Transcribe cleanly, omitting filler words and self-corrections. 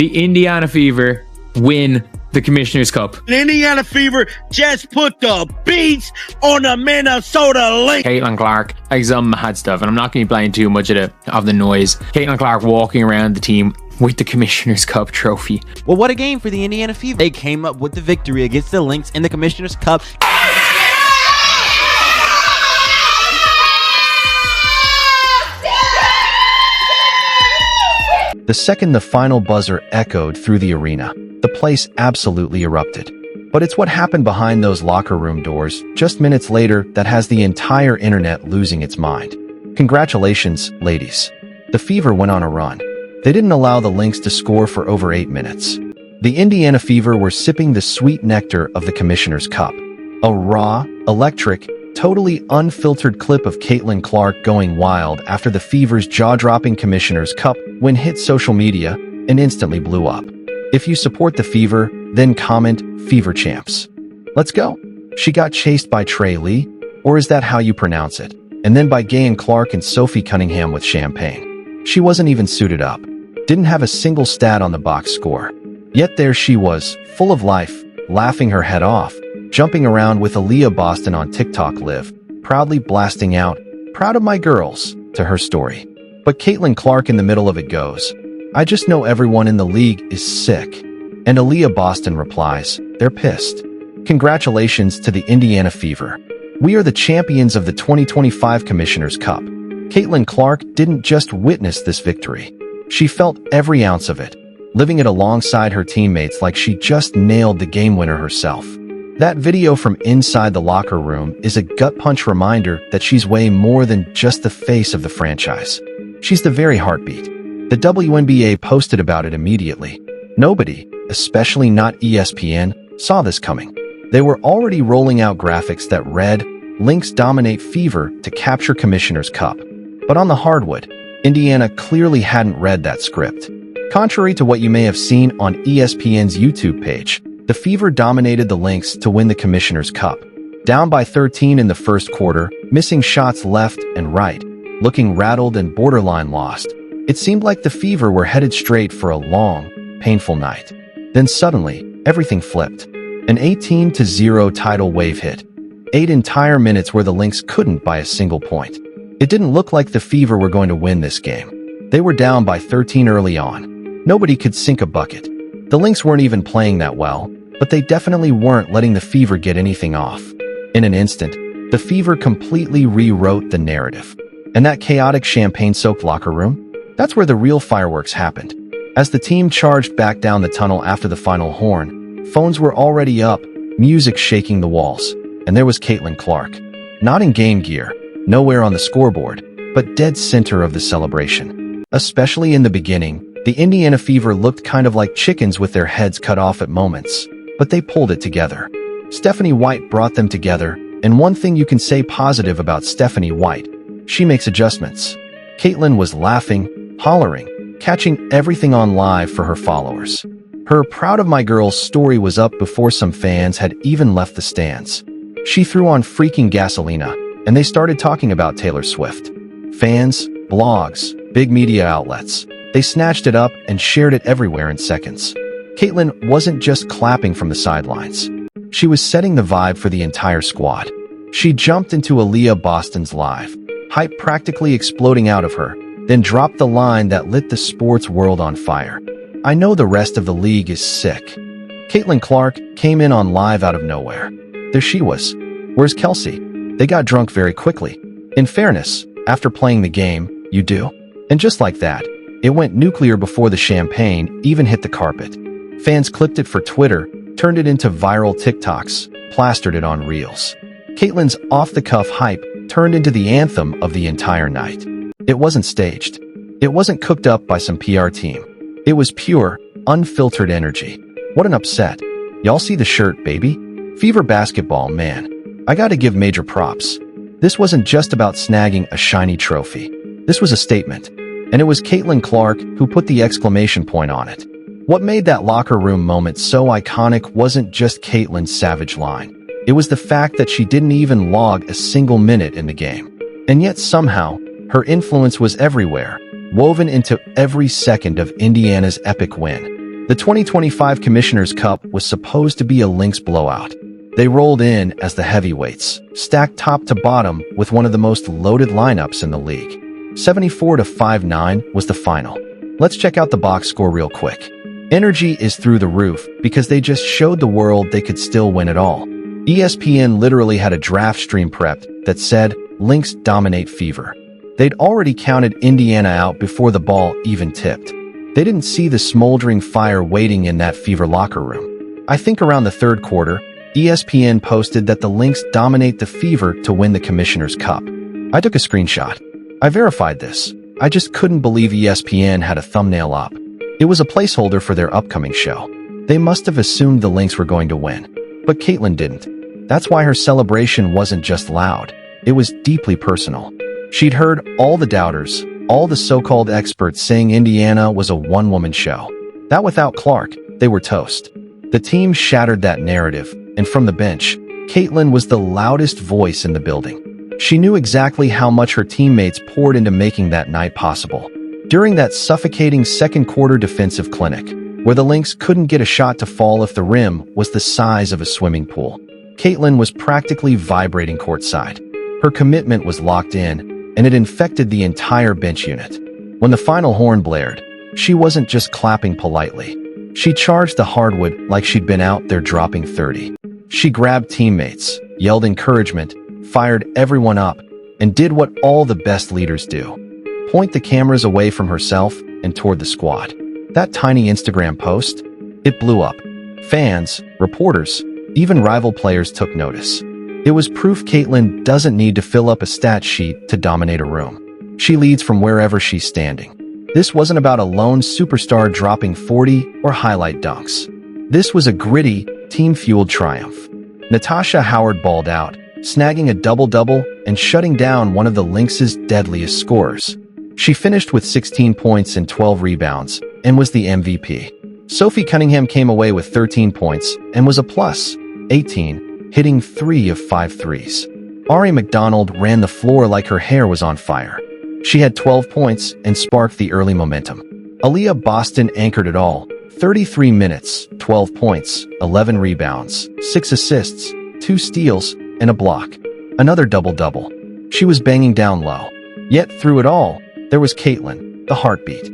The Indiana Fever win the Commissioner's Cup. The Indiana Fever just put the beats on the Minnesota Lynx. Caitlin Clark, like some mad stuff, and I'm not going to be playing too much of the noise. Caitlin Clark walking around the team with the Commissioner's Cup trophy. Well, what a game for the Indiana Fever. They came up with the victory against the Lynx in the Commissioner's Cup. The second the final buzzer echoed through the arena, the place absolutely erupted. But it's what happened behind those locker room doors just minutes later that has the entire internet losing its mind. Congratulations, ladies. The Fever went on a run. They didn't allow the Lynx to score for over 8 minutes. The Indiana Fever were sipping the sweet nectar of the Commissioner's Cup. A raw, electric, totally unfiltered clip of Caitlin Clark going wild after the Fever's jaw-dropping Commissioner's Cup win hit social media and instantly blew up. If you support the Fever, then comment Fever Champs. Let's go. She got chased by Trey Lee, or is that how you pronounce it? And then by Gayan Clark and Sophie Cunningham with champagne. She wasn't even suited up. Didn't have a single stat on the box score. Yet there she was, full of life, laughing her head off, jumping around with Aliyah Boston on TikTok Live, proudly blasting out, "Proud of my girls," to her story. But Caitlin Clark in the middle of it goes, "I just know everyone in the league is sick." And Aliyah Boston replies, "They're pissed." Congratulations to the Indiana Fever. We are the champions of the 2025 Commissioner's Cup. Caitlin Clark didn't just witness this victory. She felt every ounce of it, living it alongside her teammates like she just nailed the game winner herself. That video from inside the locker room is a gut-punch reminder that she's way more than just the face of the franchise. She's the very heartbeat. The WNBA posted about it immediately. Nobody, especially not ESPN, saw this coming. They were already rolling out graphics that read, "Lynx dominate Fever to capture Commissioner's Cup." But on the hardwood, Indiana clearly hadn't read that script. Contrary to what you may have seen on ESPN's YouTube page, the Fever dominated the Lynx to win the Commissioner's Cup. Down by 13 in the first quarter, missing shots left and right, looking rattled and borderline lost. It seemed like the Fever were headed straight for a long, painful night. Then suddenly, everything flipped. An 18-0 tidal wave hit. 8 entire minutes where the Lynx couldn't buy a single point. It didn't look like the Fever were going to win this game. They were down by 13 early on. Nobody could sink a bucket. The Lynx weren't even playing that well, but they definitely weren't letting the Fever get anything off. In an instant, the Fever completely rewrote the narrative. And that chaotic champagne-soaked locker room? That's where the real fireworks happened. As the team charged back down the tunnel after the final horn, phones were already up, music shaking the walls, and there was Caitlin Clark. Not in game gear, nowhere on the scoreboard, but dead center of the celebration. Especially in the beginning, the Indiana Fever looked kind of like chickens with their heads cut off at moments, but they pulled it together. Stephanie White brought them together, and one thing you can say positive about Stephanie White, she makes adjustments. Caitlin was laughing, hollering, catching everything on live for her followers. Her "Proud of My Girls" story was up before some fans had even left the stands. She threw on freaking gasolina, and they started talking about Taylor Swift. Fans, blogs, big media outlets, they snatched it up and shared it everywhere in seconds. Caitlin wasn't just clapping from the sidelines. She was setting the vibe for the entire squad. She jumped into Aliyah Boston's live, hype practically exploding out of her, then dropped the line that lit the sports world on fire. "I know the rest of the league is sick." Caitlin Clark came in on live out of nowhere. There she was. "Where's Kelsey?" They got drunk very quickly. In fairness, after playing the game, you do. And just like that, it went nuclear before the champagne even hit the carpet. Fans clipped it for Twitter, turned it into viral TikToks, plastered it on Reels. Caitlin's off-the-cuff hype turned into the anthem of the entire night. It wasn't staged. It wasn't cooked up by some PR team. It was pure, unfiltered energy. What an upset. Y'all see the shirt, baby? Fever basketball, man. I gotta give major props. This wasn't just about snagging a shiny trophy. This was a statement. And it was Caitlin Clark who put the exclamation point on it. What made that locker room moment so iconic wasn't just Caitlin's savage line. It was the fact that she didn't even log a single minute in the game. And yet somehow, her influence was everywhere, woven into every second of Indiana's epic win. The 2025 Commissioner's Cup was supposed to be a Lynx blowout. They rolled in as the heavyweights, stacked top to bottom with one of the most loaded lineups in the league. 74-59 was the final. Let's check out the box score real quick. Energy is through the roof because they just showed the world they could still win it all. ESPN literally had a draft stream prepped that said, Lynx dominate fever. They'd already counted Indiana out before the ball even tipped. They didn't see the smoldering fire waiting in that fever locker room. I think around the third quarter, ESPN posted that the Lynx dominate the fever to win the Commissioner's Cup. I took a screenshot. I verified this. I just couldn't believe ESPN had a thumbnail up. It was a placeholder for their upcoming show. They must have assumed the Lynx were going to win. But Caitlin didn't. That's why her celebration wasn't just loud. It was deeply personal. She'd heard all the doubters, all the so-called experts saying Indiana was a one-woman show. That without Clark, they were toast. The team shattered that narrative, and from the bench, Caitlin was the loudest voice in the building. She knew exactly how much her teammates poured into making that night possible. During that suffocating second-quarter defensive clinic, where the Lynx couldn't get a shot to fall if the rim was the size of a swimming pool, Caitlin was practically vibrating courtside. Her commitment was locked in, and it infected the entire bench unit. When the final horn blared, she wasn't just clapping politely. She charged the hardwood like she'd been out there dropping 30. She grabbed teammates, yelled encouragement, fired everyone up, and did what all the best leaders do. Point the cameras away from herself and toward the squad. That tiny Instagram post, it blew up. Fans, reporters, even rival players took notice. It was proof Caitlin doesn't need to fill up a stat sheet to dominate a room. She leads from wherever she's standing. This wasn't about a lone superstar dropping 40 or highlight dunks. This was a gritty, team-fueled triumph. Natasha Howard balled out, snagging a double-double and shutting down one of the Lynx's deadliest scorers. She finished with 16 points and 12 rebounds and was the MVP. Sophie Cunningham came away with 13 points and was a plus 18, hitting 3 of 5 threes. Aari McDonald ran the floor like her hair was on fire. She had 12 points and sparked the early momentum. Aliyah Boston anchored it all. 33 minutes, 12 points, 11 rebounds, 6 assists, 2 steals, and a block. Another double-double. She was banging down low. Yet through it all, there was Caitlin, the heartbeat.